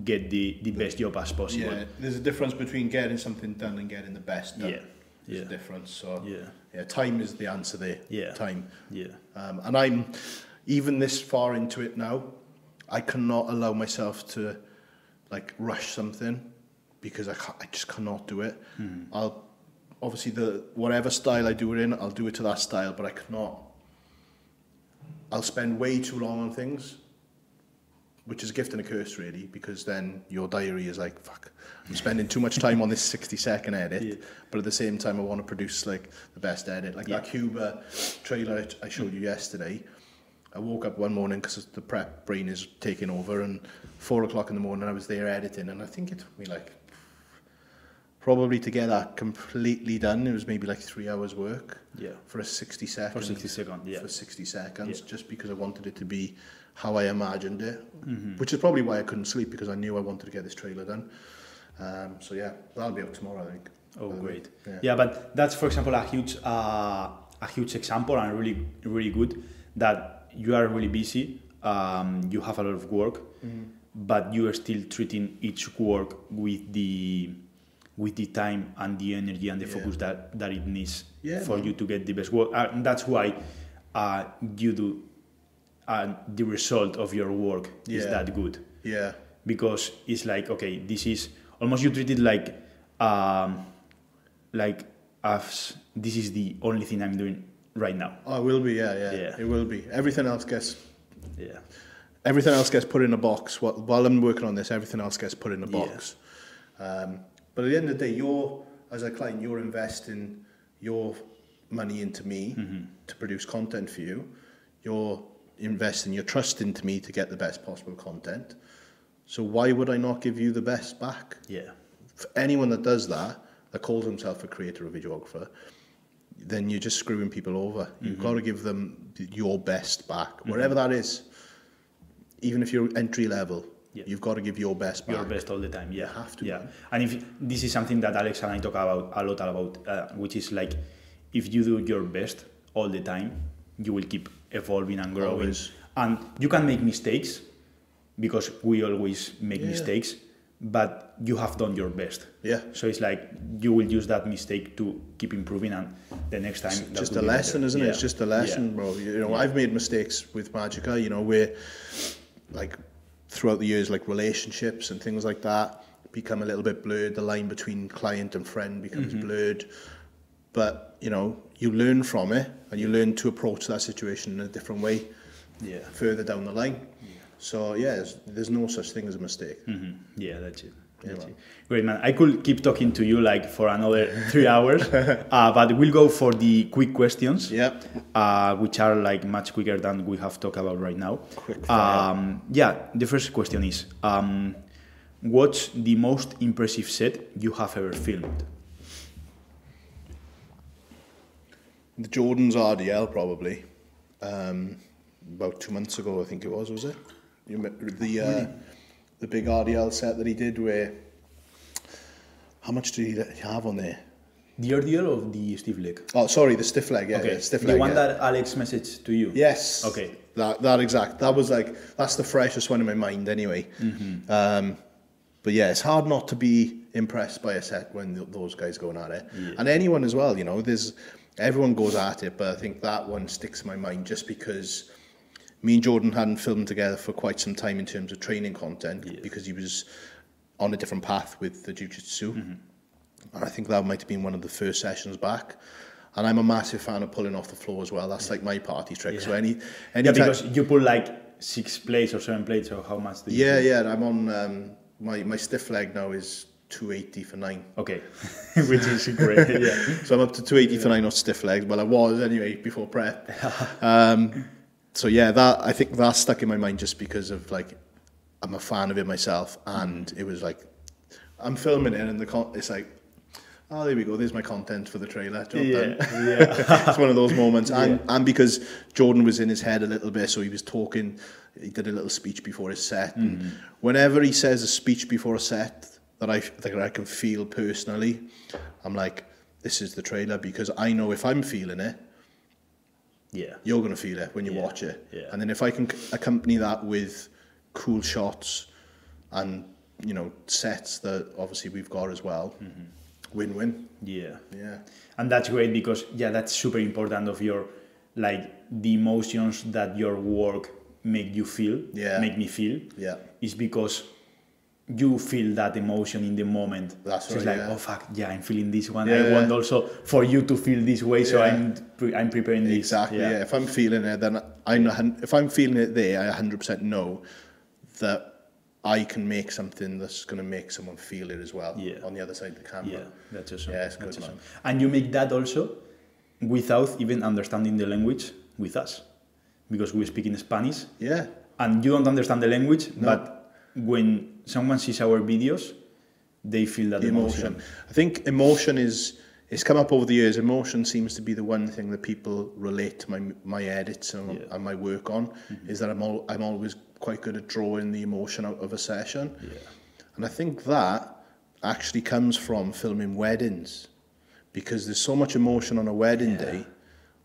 get the best job as possible. Yeah, there's a difference between getting something done and getting the best done. There's a difference. So yeah, time is the answer there. Yeah. Time. Yeah. And I'm even this far into it now, I cannot allow myself to like rush something because I just cannot do it. I'll obviously whatever style I do it in, I'll do it to that style, but I cannot. I'll spend way too long on things, which is a gift and a curse really, because then your diary is like, fuck, I'm spending too much time on this 60-second edit, but at the same time I want to produce like the best edit. Like that Cuba trailer I showed you yesterday, I woke up one morning because the prep brain is taking over, and 4 o'clock in the morning I was there editing, and I think it took me like, probably to get that completely done, it was maybe like 3 hours work for a 60 second. For 60 seconds, For 60 seconds, just because I wanted it to be how I imagined it, which is probably why I couldn't sleep, because I knew I wanted to get this trailer done. So yeah, that'll be out tomorrow, I think. Oh, great. Yeah, but that's, for example, a huge example, and really, really good, that you are really busy, you have a lot of work, but you are still treating each work with the time and the energy and the focus that it needs for you to get the best work. And that's why you do, the result of your work is that good. Yeah. Because it's like, okay, this is almost, you treat it like as this is the only thing I'm doing right now. Oh, it will be, yeah. It will be. Everything else gets put in a box. While I'm working on this, everything else gets put in a box. But at the end of the day, as a client, you're investing your money into me to produce content for you. You're investing your trust into me to get the best possible content. So why would I not give you the best back? Yeah. For anyone that does that calls himself a creator or videographer, then you're just screwing people over. You've got to give them your best back, wherever that is. Even if you're entry level, you've got to give your best back. Your best all the time, You have to. Yeah, and if this is something that Alex and I talk about a lot about, which is like, if you do your best all the time, you will keep evolving and growing. Always. And you can make mistakes, because we always make mistakes, but you have done your best. Yeah. So it's like you will use that mistake to keep improving, and the next time. It's just a lesson, isn't it? It's just a lesson, bro. You know, I've made mistakes with Magica. You know, where like throughout the years, like relationships and things like that become a little bit blurred. The line between client and friend becomes blurred. But you know, you learn from it, and you learn to approach that situation in a different way. Yeah. Further down the line. So yeah, there's no such thing as a mistake. Yeah, that's it. That's it. Great, man. I could keep talking to you like for another 3 hours, but we'll go for the quick questions, which are like much quicker than we have talked about right now. Quick fire. The first question is, what's the most impressive set you have ever filmed? The Jordan's RDL, probably. About 2 months ago, I think it was it? The big RDL set that he did, where, how much did he have on there? The RDL or the stiff leg? Oh, sorry, the stiff leg, stiff leg. The one that Alex messaged to you? Yes. Okay. That was like, that's the freshest one in my mind anyway. But yeah, it's hard not to be impressed by a set when those guys going at it. Yeah. And anyone as well, you know, everyone goes at it, but I think that one sticks in my mind just because me and Jordan hadn't filmed together for quite some time in terms of training content, because he was on a different path with the jiu-jitsu. And I think that might have been one of the first sessions back. And I'm a massive fan of pulling off the floor as well. That's like my party trick. So any because you pull like 6 plates or 7 plates, or how much do you pull? Yeah, I'm on, my stiff leg now is 280 for 9. Okay, which is great. So I'm up to 280 for 9 on stiff legs. Well, I was anyway before prep. So yeah, I think that stuck in my mind just because of like, I'm a fan of it myself, and it was like, I'm filming it, and it's like, oh, there we go, there's my content for the trailer. Job Yeah, done. yeah. It's one of those moments. Yeah. And because Jordan was in his head a little bit, so he was talking, he did a little speech before his set. And whenever he says a speech before a set that I can feel personally, I'm like, this is the trailer, because I know if I'm feeling it, Yeah. you're going to feel it when you watch it. Yeah. And then if I can accompany that with cool shots and, you know, sets that obviously we've got as well, win-win. Yeah. Yeah. And that's great because, yeah, that's super important of your, like, the emotions that your work make you feel, make me feel, is because you feel that emotion in the moment. That's so it's right, like, yeah. oh fuck, yeah, I'm feeling this one. Yeah, I want also for you to feel this way, so Yeah. I'm preparing this. Exactly, yeah. If I'm feeling it, then I know, if I'm feeling it there, I 100% know that I can make something that's going to make someone feel it as well on the other side of the camera. Yeah, that's awesome. Yeah, it's good, That's man. awesome. And you make that also without even understanding the language with us, because we speak in Spanish. Yeah. And you don't understand the language, but when someone sees our videos, they feel that emotion. I think emotion it's come up over the years. Emotion seems to be the one thing that people relate to my edits and my work on, is that I'm always quite good at drawing the emotion out of a session. Yeah. And I think that actually comes from filming weddings, because there's so much emotion on a wedding day.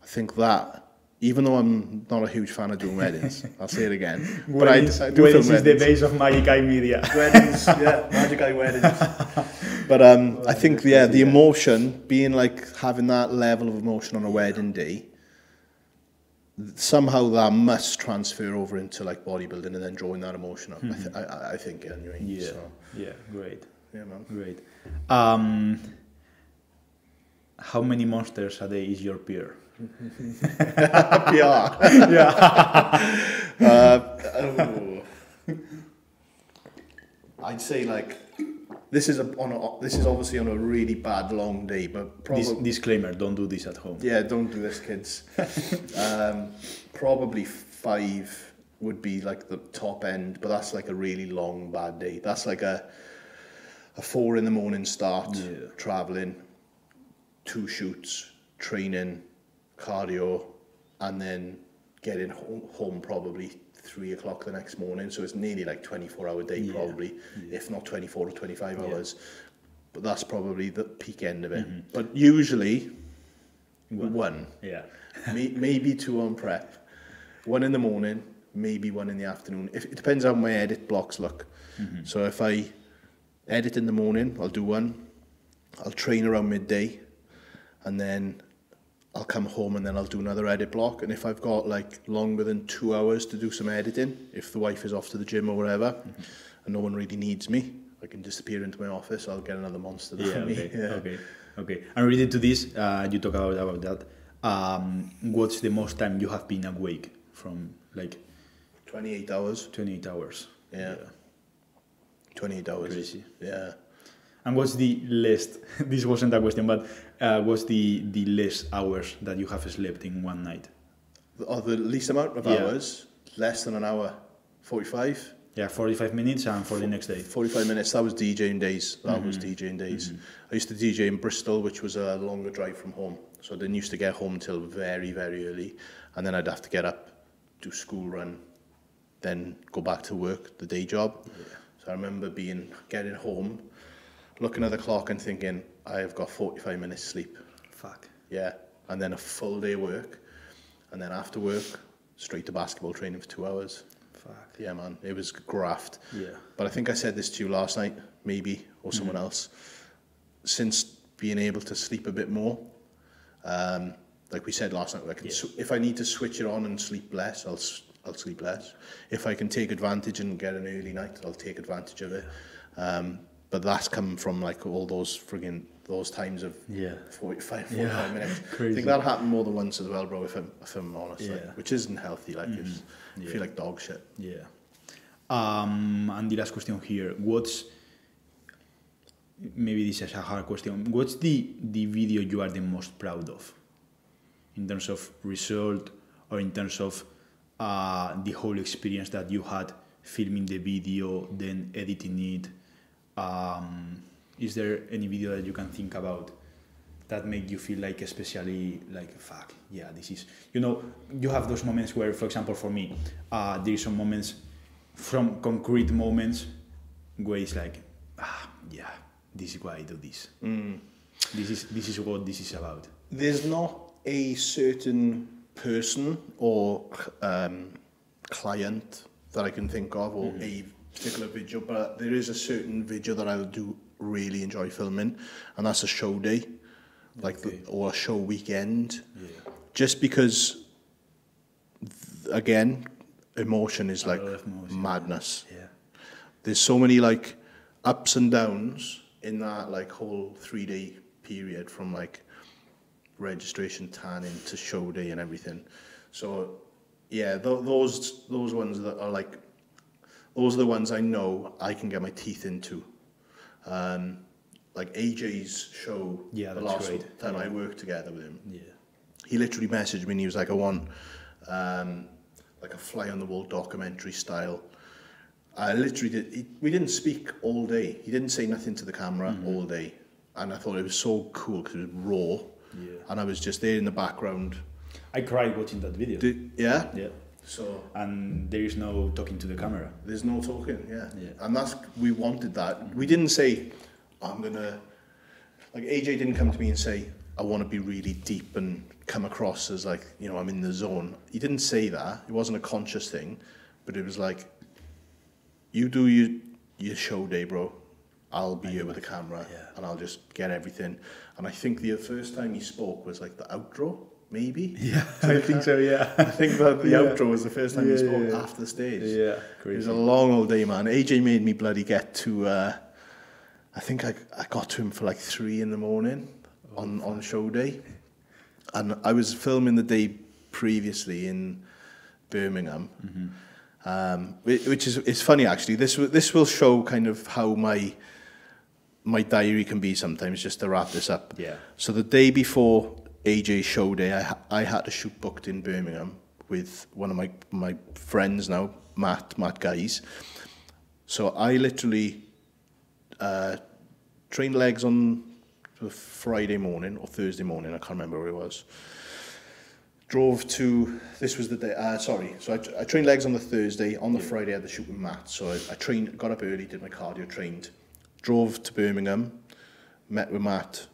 I think that, even though I'm not a huge fan of doing weddings, I'll say it again, but I do film weddings. Is the base of Magic Eye Media. Weddings, yeah, Magic Eye weddings. But I think, the emotion, being like having that level of emotion on a wedding day, somehow that must transfer over into like bodybuilding and then drawing that emotion up. I think anyway. Yeah, so. yeah, great. Yeah, man. Great. How many monsters a day is your peer? PR. I'd say like this is obviously on a really bad long day, but probably Disclaimer: don't do this at home. Yeah, don't do this, kids. Probably 5 would be like the top end, but that's like a really long bad day. That's like a 4 in the morning start, traveling, 2 shoots, training, cardio, and then getting home probably 3 o'clock the next morning. So it's nearly like 24-hour day probably, if not 24 or 25 hours. But that's probably the peak end of it. But usually 1. Yeah. Maybe 2 on prep. 1 in the morning, maybe 1 in the afternoon. It depends how my edit blocks look. So if I edit in the morning, I'll do 1. I'll train around midday, and then I'll come home and then I'll do another edit block. And if I've got like longer than 2 hours to do some editing, if the wife is off to the gym or whatever, and no one really needs me, I can disappear into my office. I'll get another monster for me. Okay. And related to this, you talk about that. What's the most time you have been awake from, like? 28 hours. 28 hours. Yeah. 28 hours. Crazy. Yeah. And what's the least, this wasn't a question, but what's the least hours that you have slept in one night? The least amount of hours? Less than an hour. 45? Yeah, 45 minutes and for the next day. 45 minutes, that was DJing days. I used to DJ in Bristol, which was a longer drive from home. So I didn't used to get home till very, very early. And then I'd have to get up, do school run, then go back to work, the day job. So I remember getting home, looking at the clock and thinking, I've got 45 minutes sleep. Fuck. Yeah. And then a full day work. And then after work, straight to basketball training for 2 hours. Fuck. Yeah, man. It was graft. Yeah. But I think I said this to you last night, maybe, or someone else. Since being able to sleep a bit more, like we said last night, if I need to switch it on and sleep less, I'll sleep less. If I can take advantage and get an early night, I'll take advantage of it. But that's come from like all those times of 45 minutes. Crazy. I think that happened more than once as well, bro, if I'm honest, like, which isn't healthy. Like, I feel like dog shit. Yeah. And the last question here, maybe this is a hard question, what's the video you are the most proud of? In terms of result, or in terms of the whole experience that you had filming the video, then editing it? Is there any video that you can think about that make you feel like especially like, fuck, yeah, this is, you know, you have those moments where, for example, for me, there is some moments, from concrete moments, where it's like, yeah, this is why I do this. This is what this is about. There's not a certain person or client that I can think of, or a particular video, but there is a certain video that I do really enjoy filming, and that's a show day, like or a show weekend. Yeah. Just because, again, emotion is like madness. Yeah. There's so many like ups and downs in that like whole 3-day period, from like registration, tanning to show day and everything. So yeah, those ones that are like, those are the ones I know I can get my teeth into. Like AJ's show, the last time I worked together with him, he literally messaged me and he was like, I want like a fly on the wall documentary style. I literally did, we didn't speak all day. He didn't say nothing to the camera all day. And I thought it was so cool because it was raw. Yeah. And I was just there in the background. I cried watching that video. Yeah? Yeah. So, and there is no talking to the camera. There's no talking, yeah. And we wanted that. We didn't say, I'm gonna, like AJ didn't come to me and say, I want to be really deep and come across as like, you know, I'm in the zone. He didn't say that. It wasn't a conscious thing, but it was like, you do your show day, bro. I'll be here with the camera and I'll just get everything. And I think the first time he spoke was like the outro, maybe? Yeah, I think so, yeah. I think that the outro was the first time he spoke after the stage. Yeah, crazy. It was a long old day, man. AJ made me bloody get to, I think I got to him for like 3 in the morning on show day. And I was filming the day previously in Birmingham. Which is, it's funny actually. This will show kind of how my diary can be sometimes, just to wrap this up. Yeah. So the day before AJ's show day, I had a shoot booked in Birmingham with one of my friends now, Matt Guys. So I literally trained legs on Friday morning or Thursday morning, I can't remember where it was. Drove to, this was the day, so I trained legs on the Thursday, on the Friday I had the shoot with Matt, so I trained, got up early, did my cardio, trained, drove to Birmingham, met with Matt,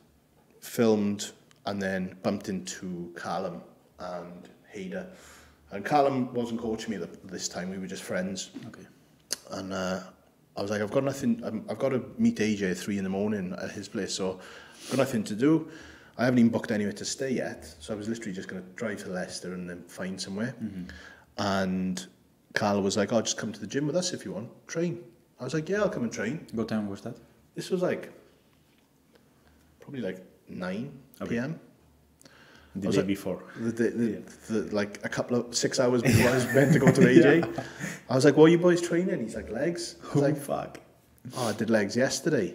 filmed, and then bumped into Callum and Hader. And Callum wasn't coaching me this time, we were just friends. Okay. And I was like, I've got nothing, I've got to meet AJ at 3 in the morning at his place, so I've got nothing to do. I haven't even booked anywhere to stay yet, so I was literally just going to drive to Leicester and then find somewhere. And Carl was like, "Oh, just come to the gym with us if you want, train." I was like, "Yeah, I'll come and train." What time was that? This was like, probably like 9 p.m. The day before. Like a couple of 6 hours before I was meant to go to AJ. I was like, "What are you boys training?" He's like, "Legs." I was like, "Fuck." "Oh, I did legs yesterday."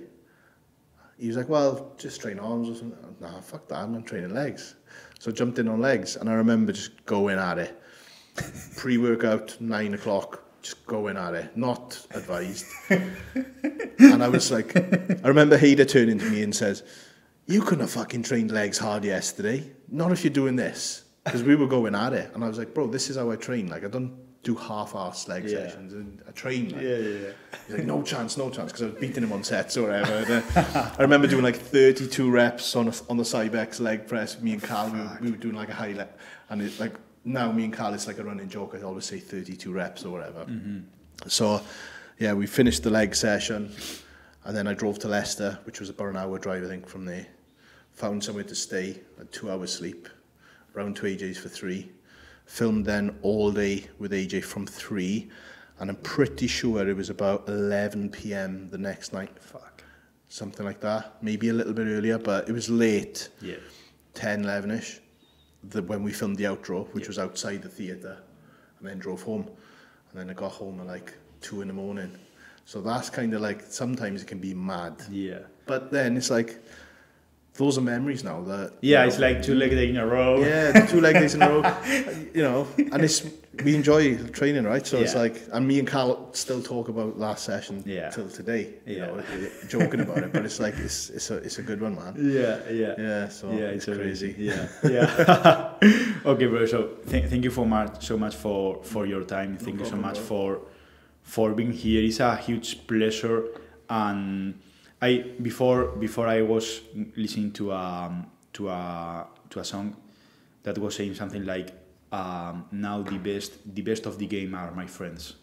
He was like, "Well, just train arms or something." Nah, fuck that, I'm not training legs. So I jumped in on legs, and I remember just going at it. Pre-workout, 9 o'clock, just going at it. Not advised. And I was like, I remember Hader turning to me and says, "You couldn't have fucking trained legs hard yesterday. Not if you're doing this." Because we were going at it. And I was like, "Bro, this is how I train. Like, I don't do half-ass leg sessions. And I train." Like. He's like, no chance, because I was beating him on sets or whatever. I remember doing like 32 reps on the Cybex leg press. Me and Carl, we were doing like a high leg. And it's like, now me and Carl, it's like a running joke. I always say 32 reps or whatever. So, yeah, we finished the leg session. And then I drove to Leicester, which was about an hour drive, I think, from there. Found somewhere to stay, had 2 hours sleep. Round to AJ's for 3. Filmed then all day with AJ from 3. And I'm pretty sure it was about 11 p.m. the next night. Fuck. Something like that. Maybe a little bit earlier, but it was late. Yeah. 10, 11-ish. When we filmed the outro, which was outside the theatre. And then drove home. And then I got home at like 2 in the morning. So that's kind of like, sometimes it can be mad. Yeah. But then it's like, those are memories now. That yeah, it's like 2 leg day in a row. Yeah, 2 leg days in a row. You know, and we enjoy training, right? So it's like, and me and Carl still talk about last session till today. You know, joking about it, but it's like it's a good one, man. Yeah. So it's crazy. Yeah. Okay, bro. So thank you so much for your time. Thank you so much for being here. It's a huge pleasure. And before I was listening to a song that was saying something like, now the best of the game are my friends.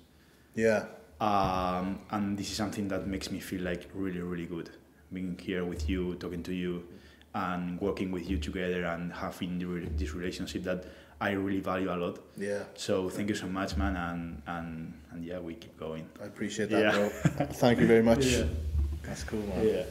Yeah. And this is something that makes me feel like really, really good. Being here with you, talking to you, and working with you together, and having this relationship that I really value a lot. Yeah. So thank you so much, man, and yeah, we keep going. I appreciate that, bro. Thank you very much. Yeah. That's cool, man. Yeah.